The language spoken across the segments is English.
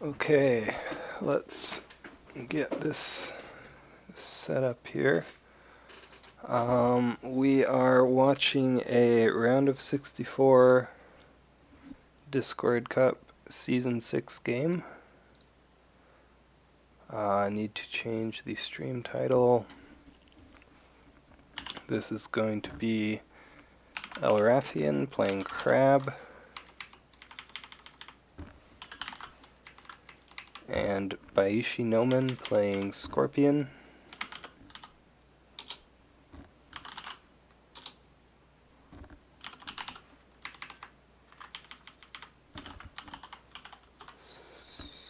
Okay, let's get this set up here. We are watching a round of 64 Discord Cup Season 6 game. I need to change the stream title. This is going to be elrathion playing Crab. And bayushi nomen playing Scorpion.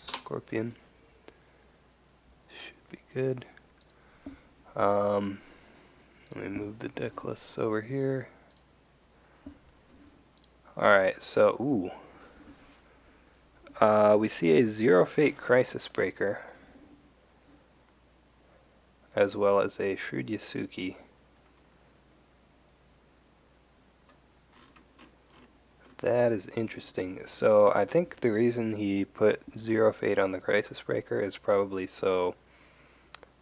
Scorpion should be good. Let me move the deck lists over here. Alright, so, we see a Zero Fate Crisis Breaker, as well as a Shrewd Yasuki. That is interesting. So I think the reason he put Zero Fate on the Crisis Breaker is probably so,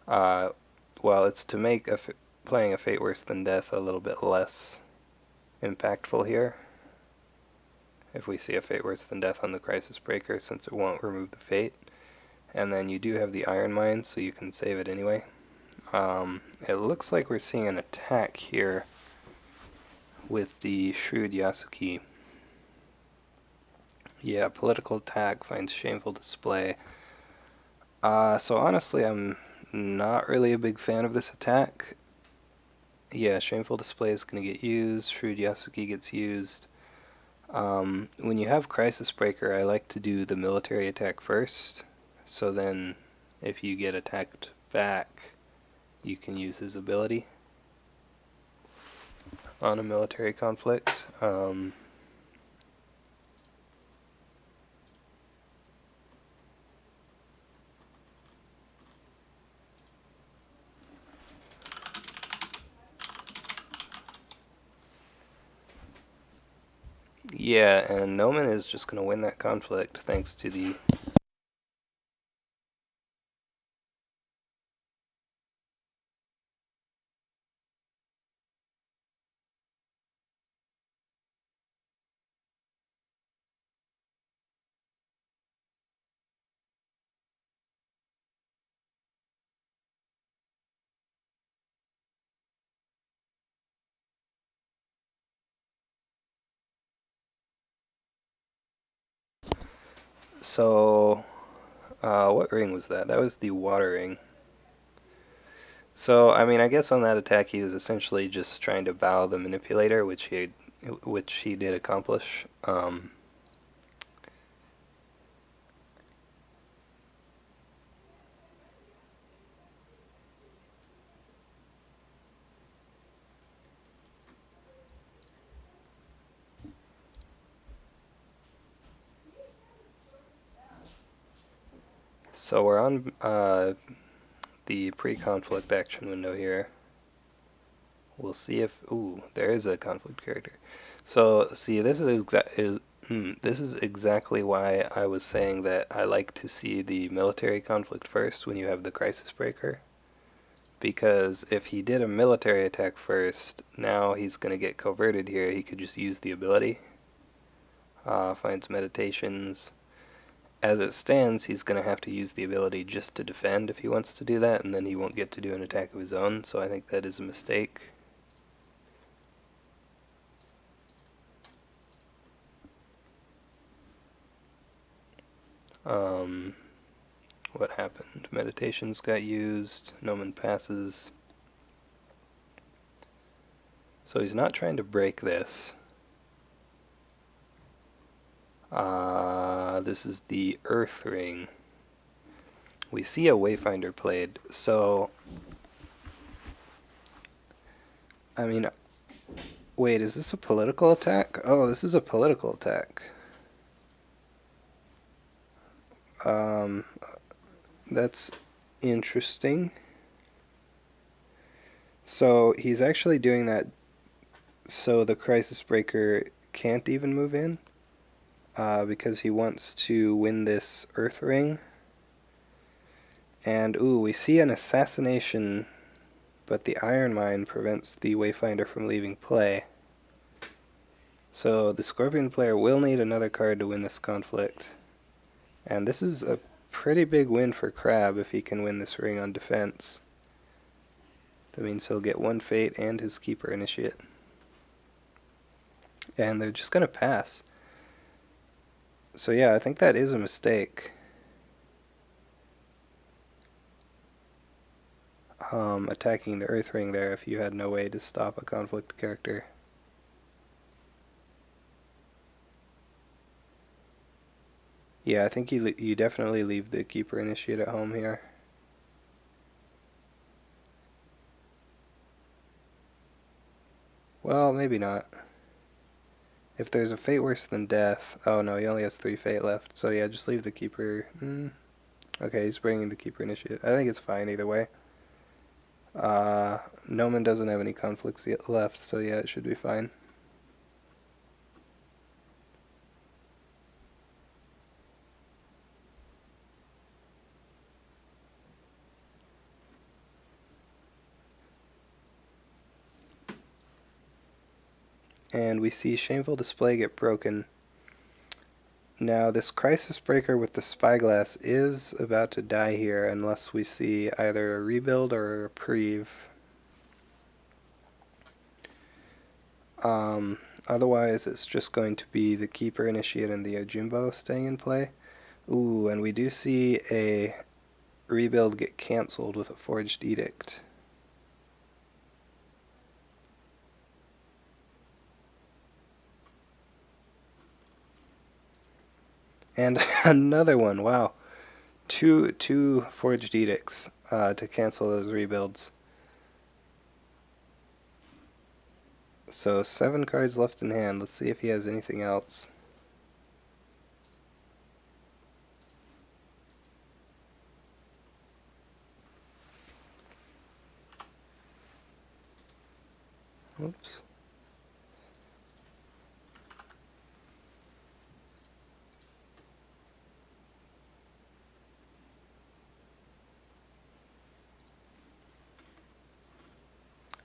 well, it's to make playing a Fate Worse Than Death a little bit less impactful here. If we see a Fate Worse Than Death on the Crisis Breaker, since it won't remove the Fate. And then you do have the Iron Mine, so you can save it anyway. It looks like we're seeing an attack here with the Shrewd Yasuki. Yeah, political attack finds shameful display. So honestly, I'm not really a big fan of this attack. Yeah, shameful display is going to get used. Shrewd Yasuki gets used. When you have Crisis Breaker, I like to do the military attack first. So then, if you get attacked back, you can use his ability on a military conflict. Yeah, and Nomen is just going to win that conflict thanks to the... So, what ring was that? That was the water ring. So, I mean, I guess on that attack he was essentially just trying to bow the manipulator, which he did accomplish. So we're on the pre-conflict action window here. We'll see if... Ooh, there is a conflict character. So, see, this is exactly why I was saying that I like to see the military conflict first when you have the Crisis Breaker. Because if he did a military attack first, now he's going to get coverted here. He could just use the ability. Finds meditations. As it stands, he's going to have to use the ability just to defend if he wants to do that, and then he won't get to do an attack of his own, so I think that is a mistake. What happened? Meditations got used, Nomen passes. So he's not trying to break this. This is the Earth Ring. We see a Wayfinder played, so... I mean... Wait, is this a political attack? Oh, this is a political attack. That's interesting. So he's actually doing that so the Crisis Breaker can't even move in? because he wants to win this Earth Ring. And ooh, we see an assassination, but the Iron Mine prevents the Wayfinder from leaving play. So the Scorpion player will need another card to win this conflict. And this is a pretty big win for Crab if he can win this ring on defense. That means he'll get one Fate and his Keeper Initiate. And they're just going to pass. So yeah, I think that is a mistake. Attacking the Earth Ring there if you had no way to stop a conflict character. Yeah, I think you definitely leave the Keeper Initiate at home here. Well, maybe not. If there's a Fate worse than death... Oh no, he only has 3 Fate left. So yeah, just leave the Keeper... Okay, he's bringing the Keeper Initiate. I think it's fine either way. Nomen doesn't have any conflicts yet left, so yeah, it should be fine. And we see Shameful Display get broken. Now, this Crisis Breaker with the Spyglass is about to die here unless we see either a rebuild or a reprieve. Otherwise, it's just going to be the Keeper Initiate and the Ojimbo staying in play. Ooh, and we do see a rebuild get cancelled with a Forged Edict. And another one, wow. Two Forged Edicts to cancel those rebuilds. So 7 cards left in hand. Let's see if he has anything else. Oops.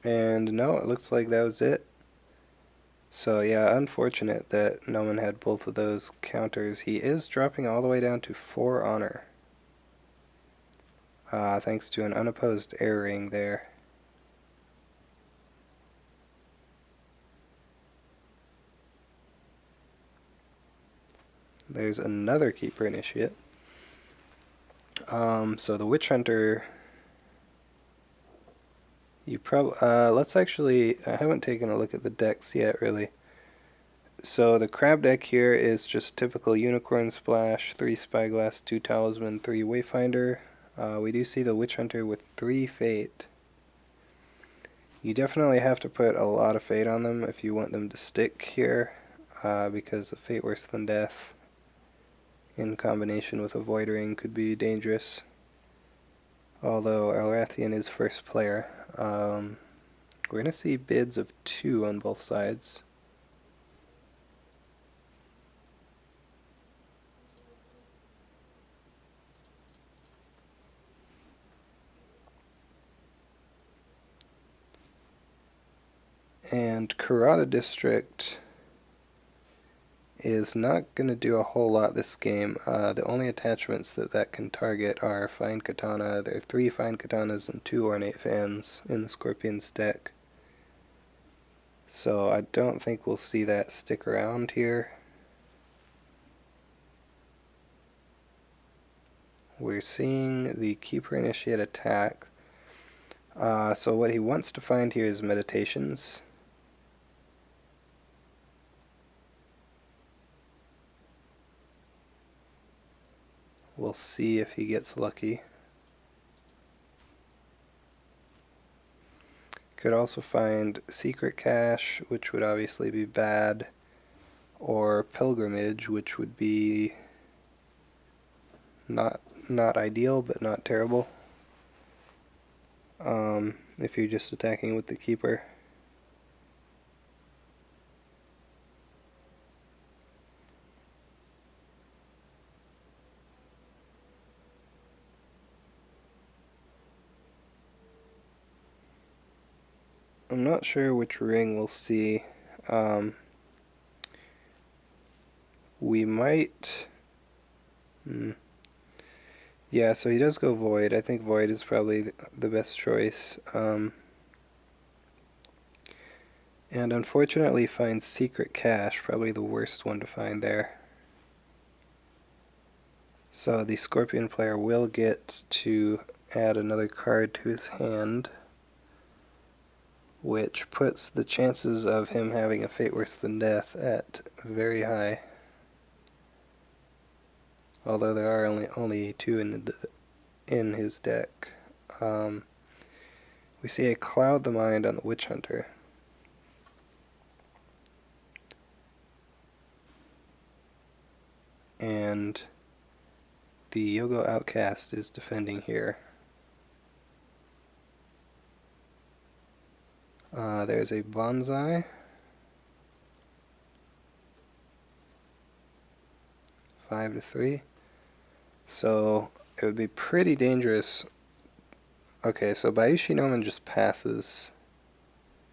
And no, it looks like that was it. So yeah, unfortunate that Nomen had both of those counters. He is dropping all the way down to 4 honor. Thanks to an unopposed air ring there. There's another Keeper Initiate. So the Witch Hunter... let's actually... I haven't taken a look at the decks yet, really. So the Crab deck here is just typical Unicorn Splash, 3 Spyglass, 2 Talisman, 3 Wayfinder. We do see the Witch Hunter with 3 Fate. You definitely have to put a lot of Fate on them if you want them to stick here, because a Fate worse than death in combination with a Void Ring could be dangerous. Although Elrathion is first player. We're going to see bids of 2 on both sides. And Karada District is not going to do a whole lot this game. The only attachments that can target are Fine Katana. There are 3 Fine Katanas and 2 Ornate Fans in the Scorpion's deck. So I don't think we'll see that stick around here. We're seeing the Keeper Initiate attack. So what he wants to find here is Meditations. We'll see if he gets lucky. Could also find Secret Cache, which would obviously be bad, or Pilgrimage, which would be not ideal, but not terrible. If you're just attacking with the Keeper. I'm not sure which ring we'll see. We might... Yeah, so he does go Void. I think Void is probably the best choice. And unfortunately finds Secret Cache, probably the worst one to find there. So the Scorpion player will get to add another card to his hand, which puts the chances of him having a fate worse than death at very high. Although there are only two in his deck. We see a Cloud the Mind on the Witch Hunter. And the Yogo Outcast is defending here. There's a Bonsai. 5-3. So it would be pretty dangerous. Okay, so Bayushi Nomen just passes.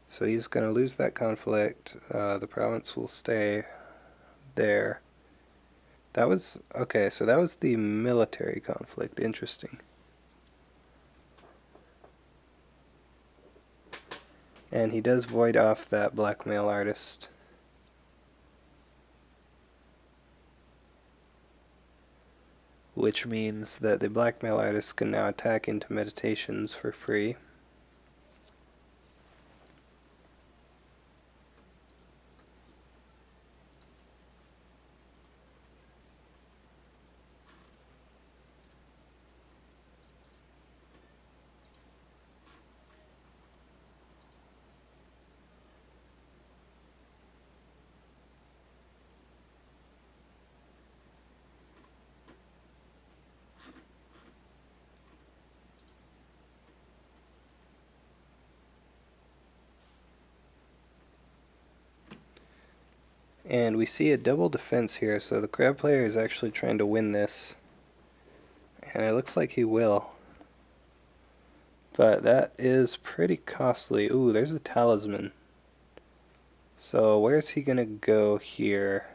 So he's going to lose that conflict. The province will stay there. That was... Okay, so that was the military conflict. Interesting. And he does void off that blackmail artist. Which means that the blackmail artist can now attack into meditations for free. And we see a double defense here, so the crab player is actually trying to win this. And it looks like he will. But that is pretty costly. Ooh, there's a talisman. So where's he gonna go here?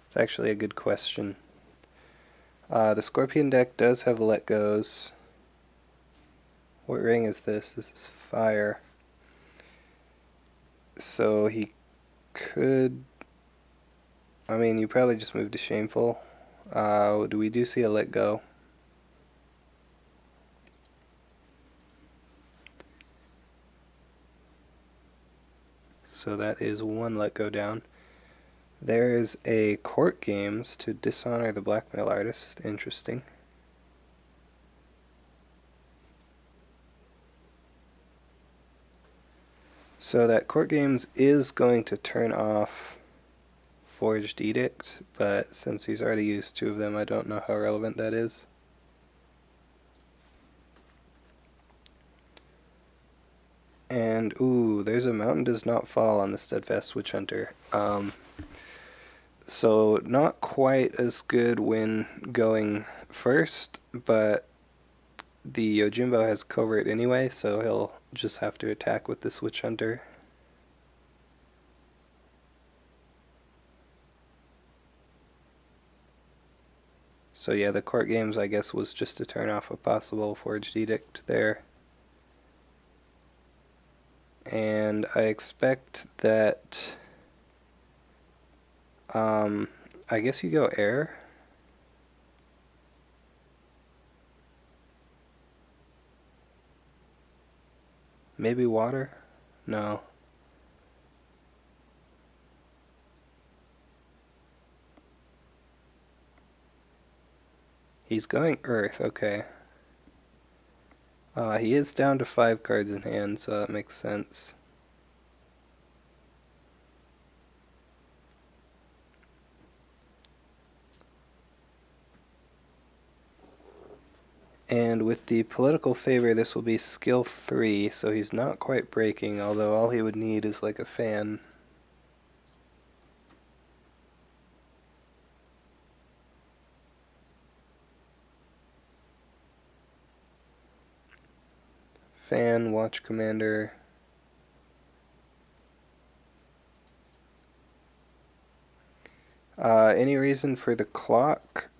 It's actually a good question. The Scorpion deck does have let goes. What ring is this? This is fire. So he could... I mean, you probably just moved to Shameful. We do see a let go. So that is one let go down. There's a court games to dishonor the blackmail artist. Interesting. So that court games is going to turn off Forged Edict, but since he's already used two of them, I don't know how relevant that is. And, ooh, there's a Mountain Does Not Fall on the Steadfast Witch Hunter. So not quite as good when going first, but the Yojimbo has covert anyway, so he'll just have to attack with this Witch Hunter. So yeah, the court games, I guess, was just to turn off a possible Forged Edict there. And I expect that... I guess you go air. Maybe water? No. He's going earth, okay. He is down to 5 cards in hand, so that makes sense. And with the political favor, this will be skill 3, so he's not quite breaking, although all he would need is like a fan. Fan, Watch Commander. Any reason for the clock?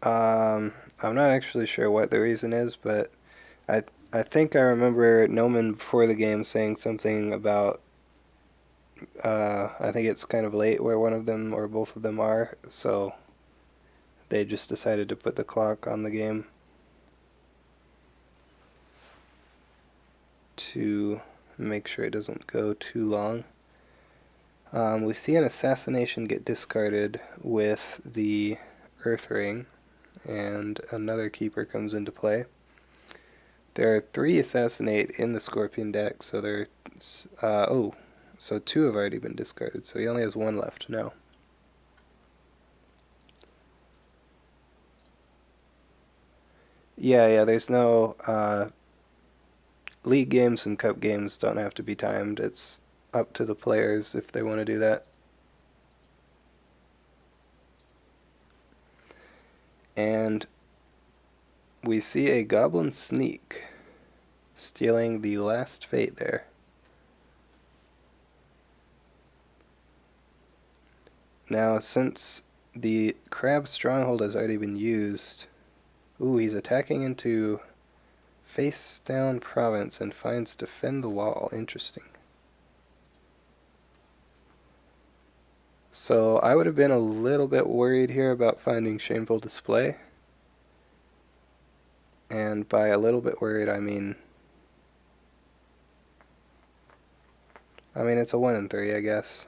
I'm not actually sure what the reason is, but I think I remember Nomen before the game saying something about I think it's kind of late where one of them or both of them are, so they just decided to put the clock on the game to make sure it doesn't go too long. We see an assassination get discarded with the Earth Ring, and another keeper comes into play. There are 3 assassinate in the Scorpion deck, so so 2 have already been discarded, so he only has 1 left now. Yeah, there's no league games and cup games don't have to be timed. It's up to the players if they want to do that. And we see a Goblin Sneak stealing the last fate there. Now, since the Crab Stronghold has already been used, he's attacking into face down province and finds Defend the Wall. Interesting. So I would have been a little bit worried here about finding Shameful Display. And by a little bit worried, I mean it's a 1 in 3, I guess.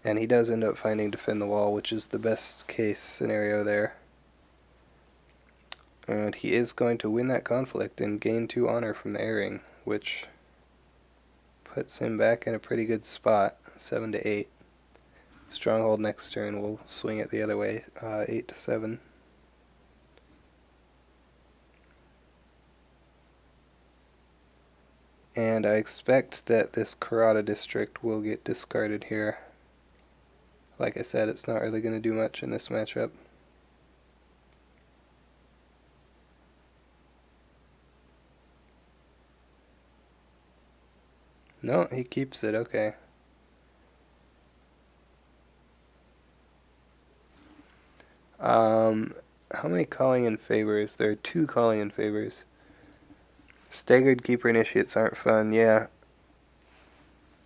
And he does end up finding Defend the Wall, which is the best case scenario there. And he is going to win that conflict and gain 2 honor from the airing, which puts him back in a pretty good spot, 7 to 8. Stronghold next turn will swing it the other way, 8 to 7. And I expect that this Karada district will get discarded here. Like I said, it's not really going to do much in this matchup. No, he keeps it, okay. How many calling in favors? There are 2 calling in favors. Staggered Keeper Initiates aren't fun, yeah.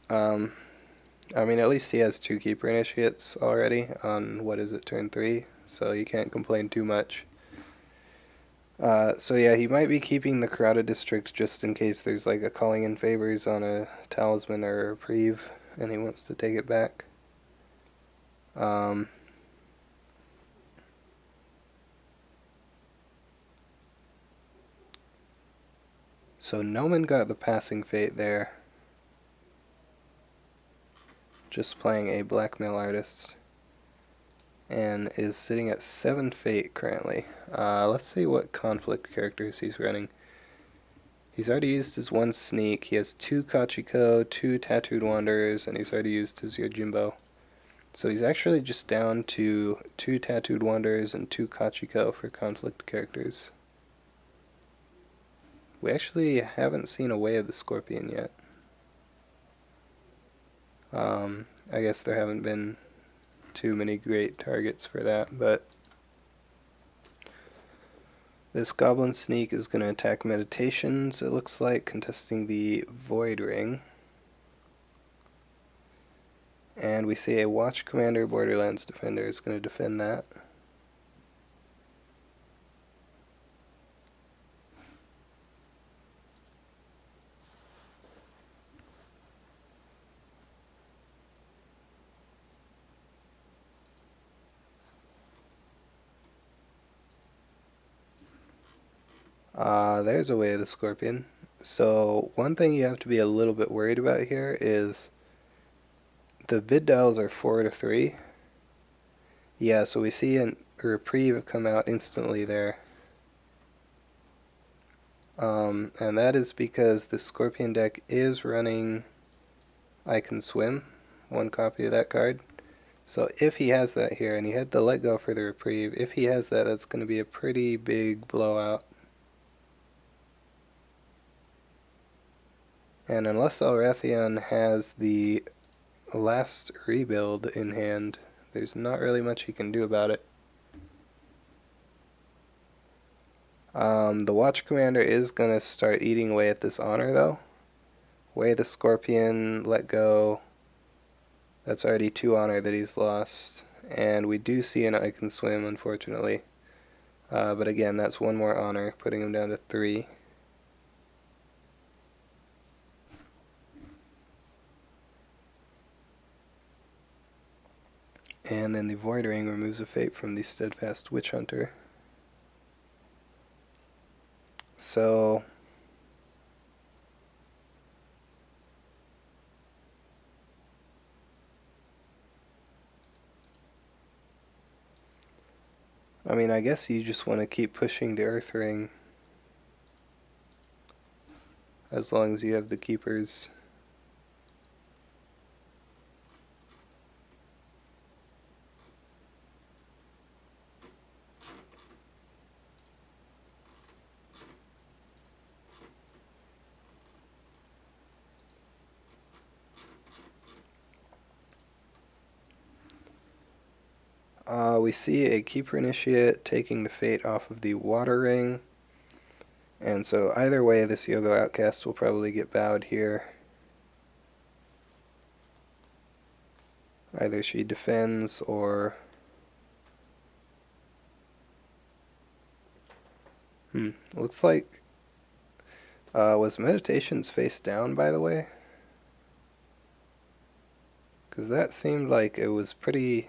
At least he has 2 Keeper Initiates already on, turn 3, so you can't complain too much. So yeah, he might be keeping the Karada district just in case there's like a calling in favors on a talisman or a reprieve, and he wants to take it back. So Nomen got the passing fate there. Just playing a blackmail artist. And is sitting at 7 fate currently. Let's see what conflict characters he's running. He's already used his 1 sneak. He has 2 Kachiko, 2 Tattooed Wanderers, and he's already used his Yojimbo. So he's actually just down to 2 Tattooed Wanderers and 2 Kachiko for conflict characters. We actually haven't seen a Way of the Scorpion yet. I guess there haven't been too many great targets for that, but this Goblin Sneak is going to attack Meditations, it looks like, contesting the Void Ring. And we see a Watch Commander Borderlands Defender is going to defend that. There's a Way of the Scorpion. So one thing you have to be a little bit worried about here is the vid dials are 4 to 3. Yeah, so we see a reprieve come out instantly there. And that is because the Scorpion deck is running I Can Swim, 1 copy of that card. So if he has that here, and he had the let go for the reprieve, if he has that, that's going to be a pretty big blowout. And unless elrathion has the last rebuild in hand, there's not really much he can do about it. The Watch Commander is going to start eating away at this honor, though. Way the Scorpion, let go. That's already 2 honor that he's lost. And we do see an I Can Swim, unfortunately. But again, that's 1 more honor, putting him down to 3. And then the Void Ring removes a fate from the Steadfast Witch Hunter. So I mean, I guess you just want to keep pushing the Earth Ring as long as you have the keepers. We see a Keeper Initiate taking the fate off of the Water Ring. And so either way, this Yogo Outcast will probably get bowed here. Either she defends or... looks like... was Meditations face down, by the way? Because that seemed like it was pretty...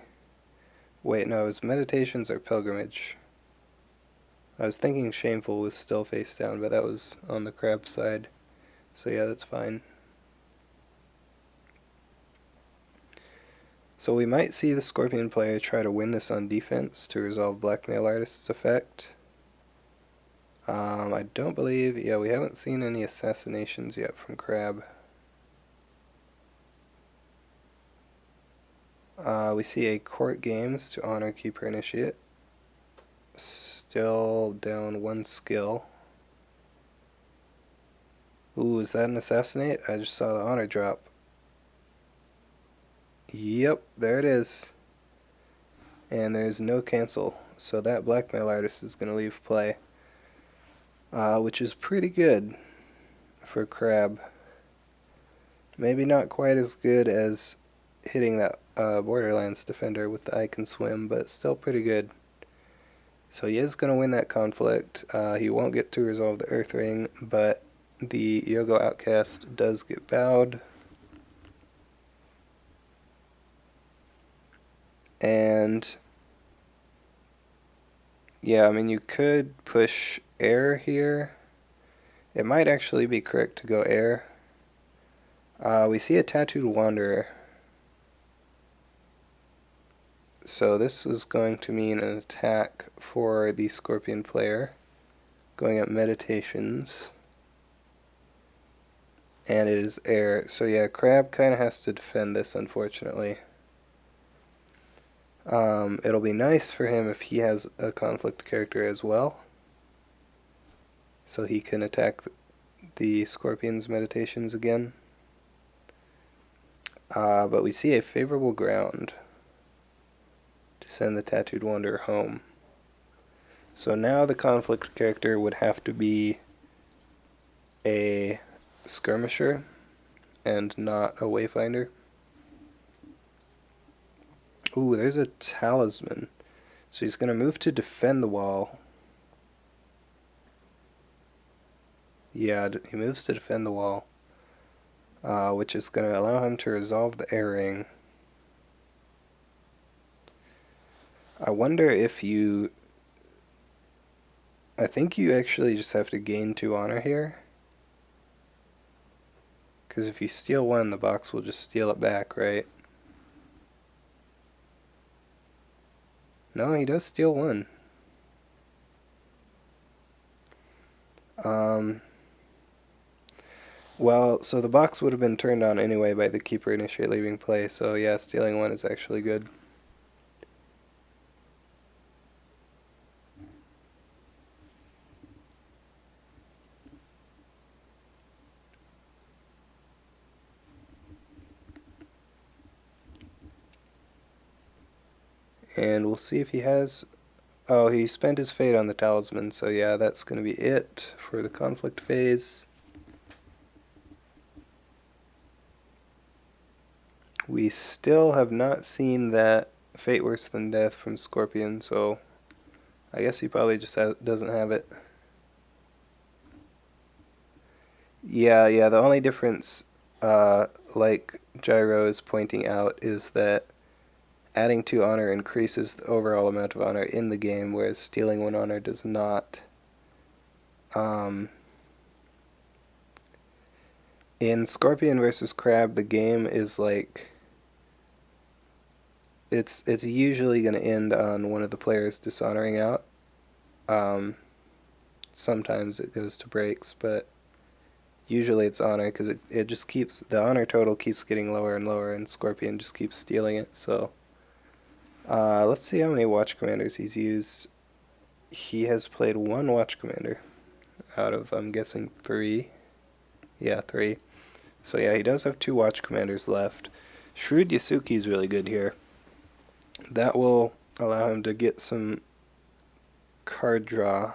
Wait, no, it was Meditations or Pilgrimage. I was thinking Shameful was still face down, but that was on the crab side. So yeah, that's fine. So we might see the Scorpion player try to win this on defense to resolve Blackmail Artist's effect. I don't believe... Yeah, we haven't seen any assassinations yet from Crab. We see a Court Games to honor Keeper Initiate. Still down 1 skill. Ooh, is that an assassinate? I just saw the honor drop. Yep, there it is. And there's no cancel. So that Blackmail Artist is going to leave play. Which is pretty good for Crab. Maybe not quite as good as hitting that Borderlands Defender with the I Can Swim, but still pretty good. So he is going to win that conflict. He won't get to resolve the Earth Ring, but the Yogo Outcast does get bowed. And yeah, I mean, you could push air here. It might actually be correct to go air. We see a Tattooed Wanderer. So this is going to mean an attack for the Scorpion player. Going at Meditations. And it is air. So yeah, Crab kind of has to defend this, unfortunately. It'll be nice for him if he has a conflict character as well. So he can attack the Scorpion's Meditations again. But we see a favorable ground to send the Tattooed Wanderer home. So now the conflict character would have to be a Skirmisher and not a Wayfinder. Ooh, there's a Talisman. So he's going to move to defend the wall. Yeah, he moves to defend the wall. Which is going to allow him to resolve the air ring. I wonder if you... I think you actually just have to gain 2 honor here. Because if you steal 1, the box will just steal it back, right? No, he does steal 1. Well, so the box would have been turned on anyway by the Keeper Initiate leaving play, so yeah, stealing 1 is actually good. And we'll see if he has... Oh, he spent his fate on the talisman, so yeah, that's going to be it for the conflict phase. We still have not seen that fate worse than death from Scorpion, so I guess he probably just doesn't have it. Yeah, the only difference, like Gyro is pointing out, is that adding 2 honor increases the overall amount of honor in the game, whereas stealing 1 honor does not. In Scorpion versus Crab, the game is like... It's usually going to end on one of the players dishonoring out. Sometimes it goes to breaks, but usually it's honor, because it just keeps... The honor total keeps getting lower and lower, and Scorpion just keeps stealing it, so... let's see how many Watch Commanders he's used. He has played 1 Watch Commander out of, I'm guessing, 3. Yeah, 3. So yeah, he does have 2 Watch Commanders left. Shrewd Yasuki is really good here. That will allow him to get some card draw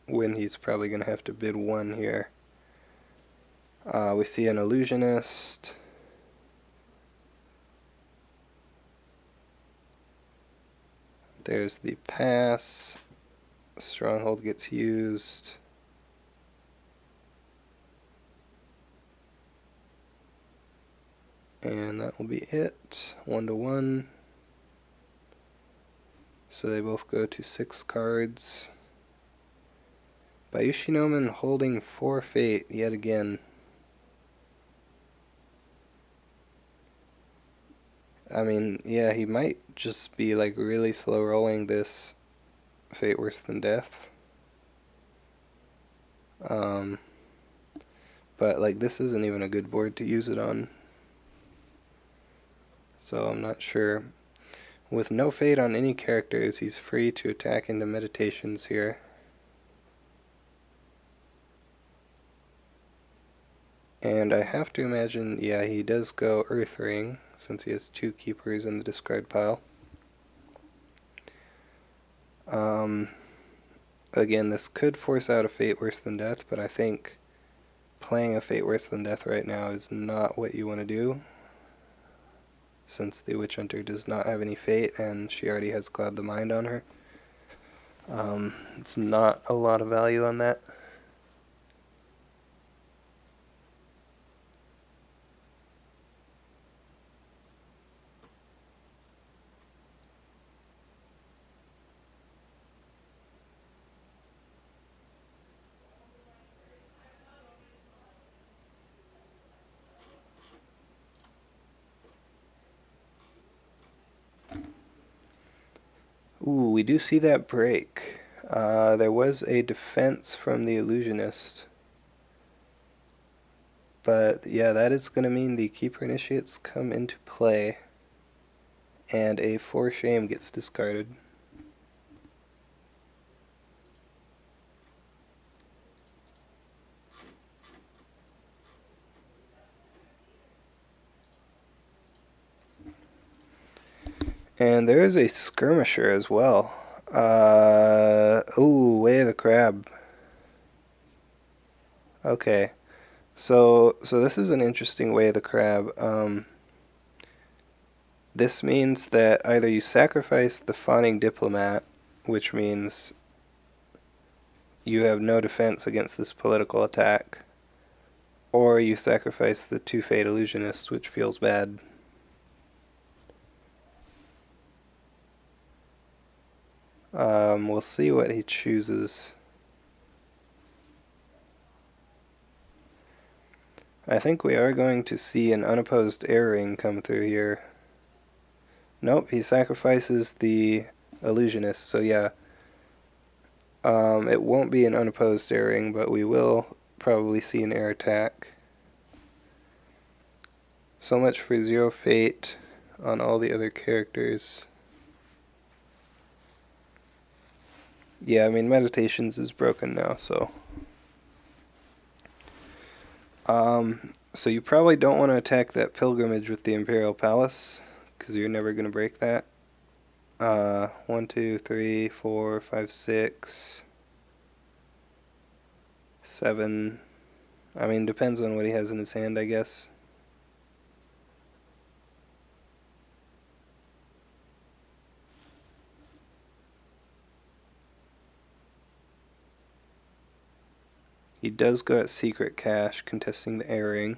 when he's probably going to have to bid 1 here. We see an Illusionist. There's the pass. Stronghold gets used. And that will be it. 1-1. So they both go to 6 cards. Bayushi Nomen holding 4 fate yet again. I mean, yeah, he might just be like really slow rolling this fate worse than death. But like this isn't even a good board to use it on. So I'm not sure. With no fate on any characters, he's free to attack into meditations here. And I have to imagine, yeah, he does go Earth Ring, since he has 2 keepers in the discard pile. Again, this could force out a fate worse than death, but I think playing a fate worse than death right now is not what you want to do, since the Witch Hunter does not have any fate and she already has Cloud the Mind on her. It's not a lot of value on that. Ooh, we do see that break. There was a defense from the Illusionist. But yeah, that is going to mean the Keeper Initiates come into play. And a 4 Shame gets discarded. And there is a Skirmisher as well. Ooh, Way of the Crab. Okay. So this is an interesting Way of the Crab. This means that either you sacrifice the Fawning Diplomat, which means you have no defense against this political attack, or you sacrifice the 2 Fate Illusionists, which feels bad. We'll see what he chooses. I think we are going to see an unopposed air ring come through here. Nope, he sacrifices the Illusionist, so yeah. It won't be an unopposed air ring, but we will probably see an air attack. So much for 0 fate on all the other characters. Yeah, I mean, Meditations is broken now, so... So you probably don't want to attack that Pilgrimage with the Imperial Palace, because you're never going to break that. 1, 2, 3, 4, 5, 6, 7. I mean, depends on what he has in his hand, I guess. He does go at Secret Cache, contesting the airing.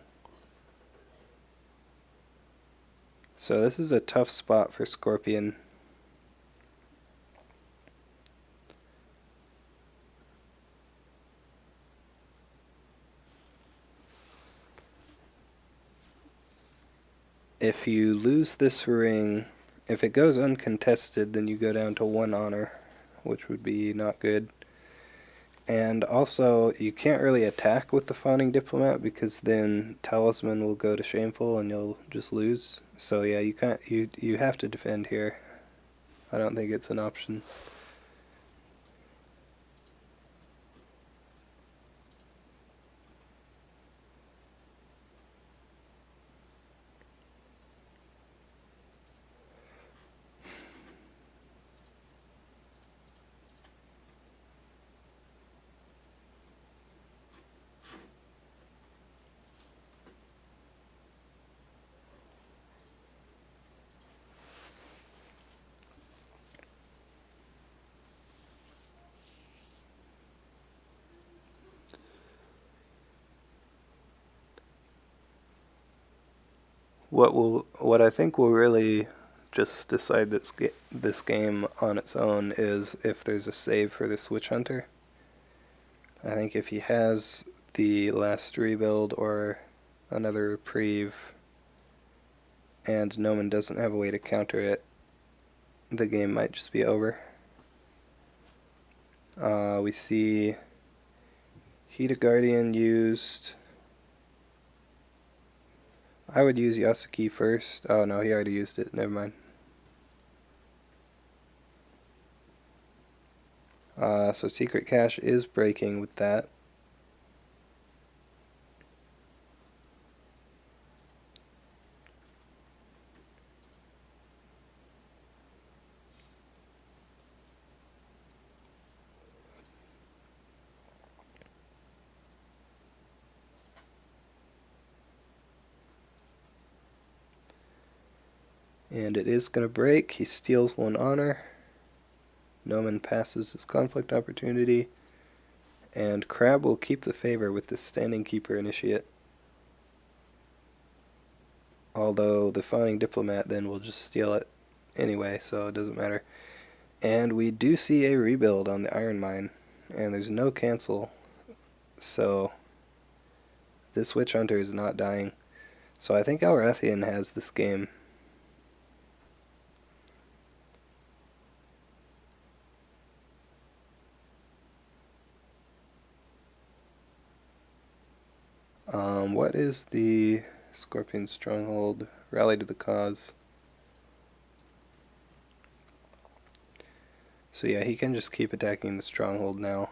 So this is a tough spot for Scorpion. If you lose this ring, if it goes uncontested, then you go down to 1 honor, which would be not good. And also, you can't really attack with the Fawning Diplomat because then Talisman will go to Shameful and you'll just lose. So yeah, you can't. You have to defend here. I don't think it's an option. What I think will really just decide this game on its own is if there's a save for this Witch Hunter. I think if he has the last rebuild or another reprieve and Nomen doesn't have a way to counter it, the game might just be over. We see Hida Guardian used. I would use Yasuki first. Oh no, he already used it. Never mind. So Secret Cache is breaking with that. And it is going to break. He steals 1 honor. Nomen passes his conflict opportunity. And Crab will keep the favor with the Standing Keeper Initiate. Although the Fawning Diplomat then will just steal it anyway, so it doesn't matter. And we do see a rebuild on the Iron Mine. And there's no cancel. So this Witch Hunter is not dying. So I think elrathion has this game. What is the Scorpion Stronghold? Rally to the cause. So yeah, he can just keep attacking the Stronghold now.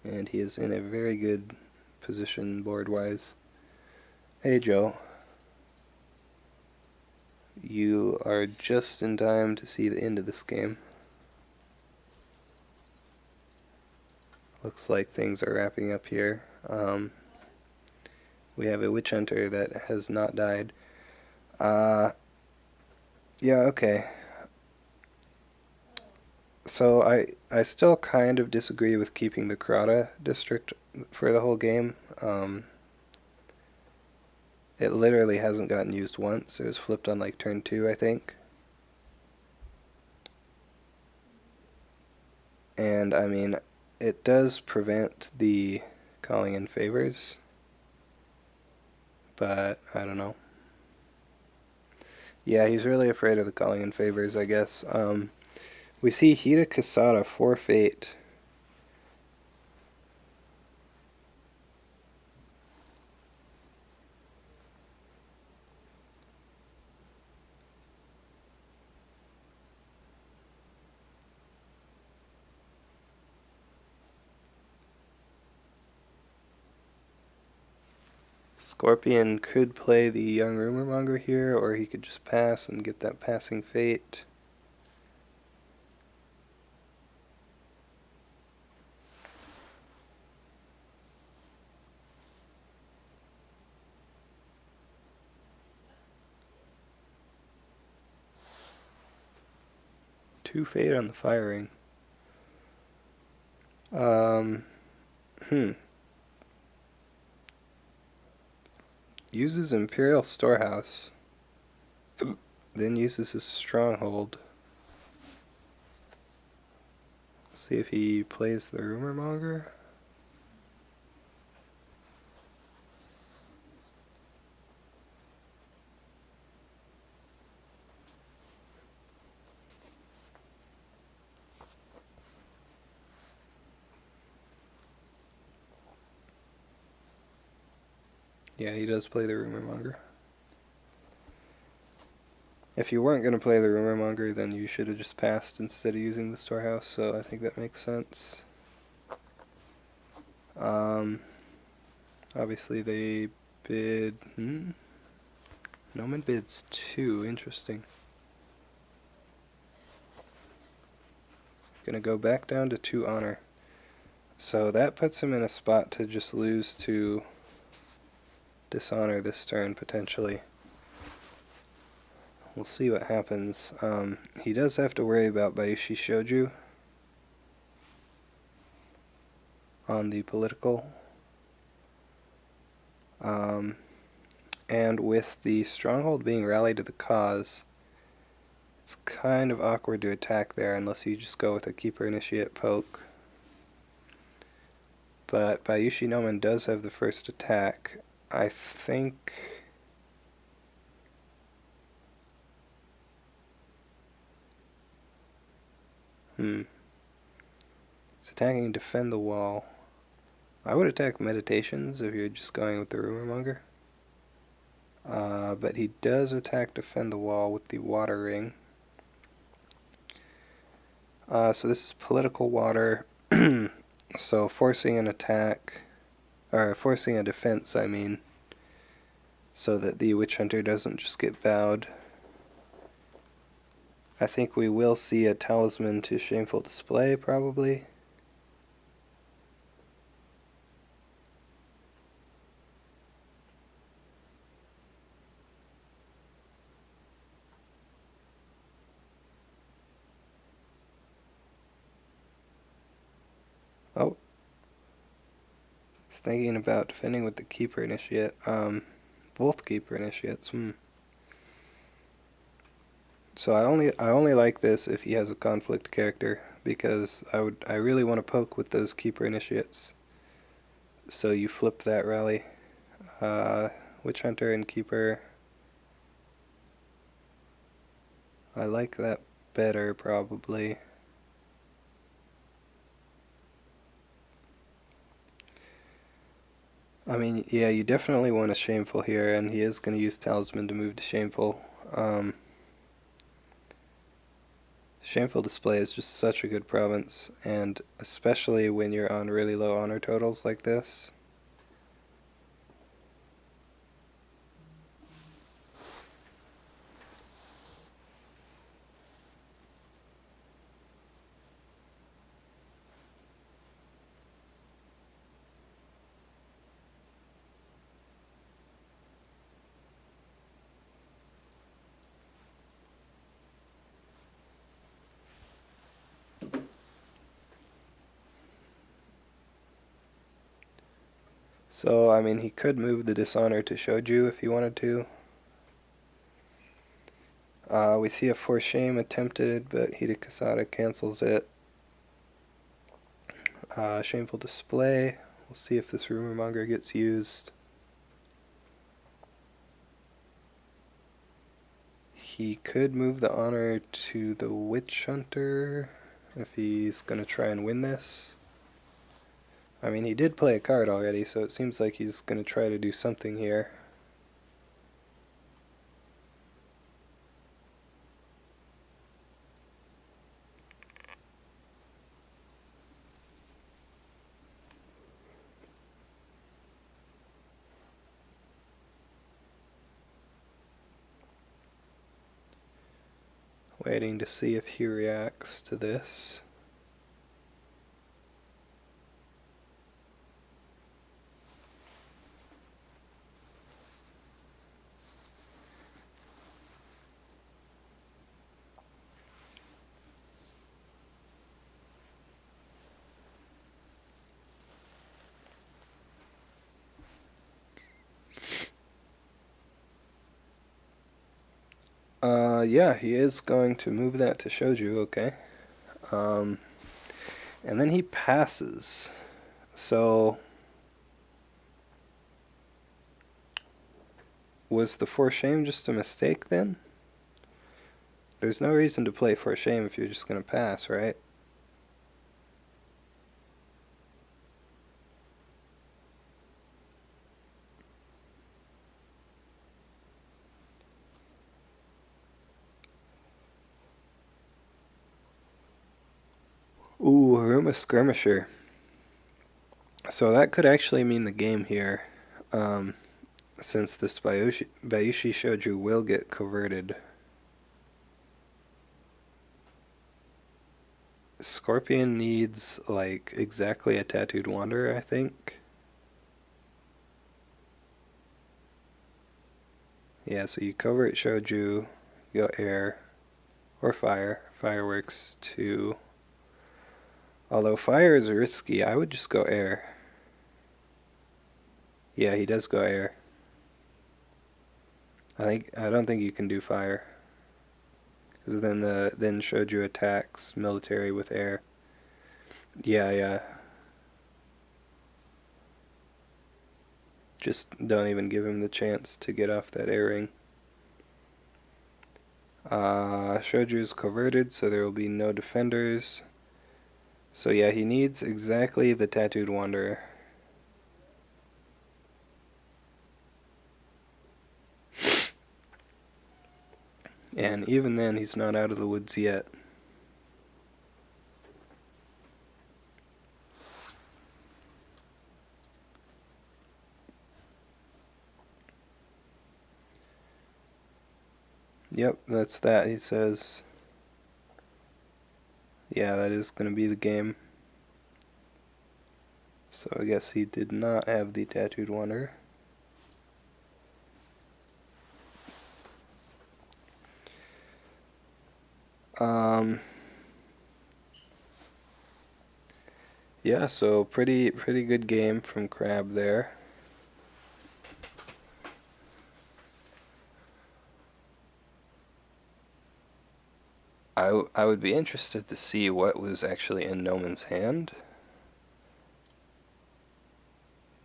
And he is in a very good position board-wise. Hey Joe. You are just in time to see the end of this game. Looks like things are wrapping up here. We have a Witch Hunter that has not died. Yeah, okay. So I still kind of disagree with keeping the Karada district for the whole game. It literally hasn't gotten used once. It was flipped on like turn 2, I think. And I mean, it does prevent the calling in favors, but I don't know. Yeah, he's really afraid of the calling in favors, I guess. We see Hida Kasada forfeit. Scorpion could play the young rumor monger here, or he could just pass and get that passing fate. Two fate on the firing. Uses Imperial Storehouse. Then uses his Stronghold. See if he plays the Rumor Monger. Yeah, he does play the Rumor Monger. If you weren't going to play the Rumor Monger, then you should have just passed instead of using the Storehouse, so I think that makes sense. Obviously they bid... Nomen bids 2, interesting. Gonna go back down to 2 honor. So that puts him in a spot to just lose to dishonor this turn, potentially. We'll see what happens. He does have to worry about bayushi shoju on the political. And with the stronghold being rallied to the cause, it's kind of awkward to attack there unless you just go with a keeper initiate poke. But bayushi nomen does have the first attack. I think... It's attacking defend the wall. I would attack meditations if you're just going with the rumor monger. But he does attack defend the wall with the water ring. So this is political water. So forcing an attack, or forcing a defense, I mean, so that the witch hunter doesn't just get bowed. I think we will see a talisman to shameful display, probably. Oh. I was thinking about defending with the keeper initiate. Both keeper initiates. So I only like this if he has a conflict character, because I really want to poke with those keeper initiates. So you flip that rally. Witch hunter and keeper. I like that better, probably. I mean, yeah, you definitely want a shameful here, and he is going to use talisman to move to shameful. Shameful display is just such a good province, and especially when you're on really low honor totals like this. So, I mean, he could move the dishonor to shoju if he wanted to. We see a for shame attempted, but Hidekasada cancels it. Shameful display. We'll see if this rumor monger gets used. He could move the honor to the witch hunter if he's going to try and win this. I mean, he did play a card already, so it seems like he's going to try to do something here. Waiting to see if he reacts to this. Yeah, he is going to move that to shoju, okay. And then he passes. So, was the for shame just a mistake then? There's no reason to play for shame if you're just going to pass, right? Ooh, Haruma Skirmisher. So that could actually mean the game here, since this bayushi shoju will get converted. Scorpion needs, like, exactly a Tattooed Wanderer, I think. Yeah, so you covert shoju, go air, or fire. Fire works too. Although fire is risky, I would just go air. Yeah, he does go air. I don't think you can do fire, because then shoju attacks military with air. Yeah. Just don't even give him the chance to get off that air ring. Shoju's converted, so there will be no defenders. So yeah, he needs exactly the Tattooed Wanderer. And even then, he's not out of the woods yet. Yep, that's that, he says. Yeah, that is going to be the game. So I guess he did not have the Tattooed Wanderer. Yeah, so pretty good game from Crab there. I would be interested to see what was actually in Nomen's hand.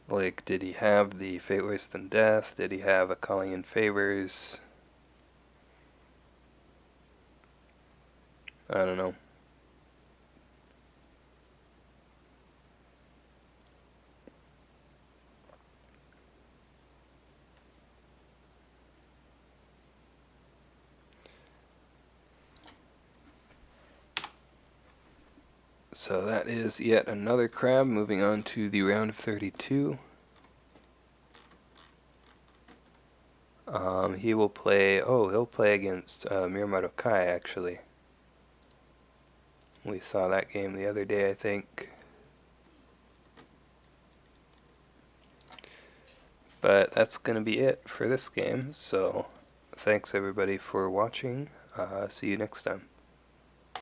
Like, did he have the Fate Worse Than Death? Did he have a Calling in Favors? I don't know. So that is yet another Crab, moving on to the round of 32. He will play, he'll play against Miyamoto Kai, actually. We saw that game the other day, I think. But that's going to be it for this game, so thanks everybody for watching. See you next time.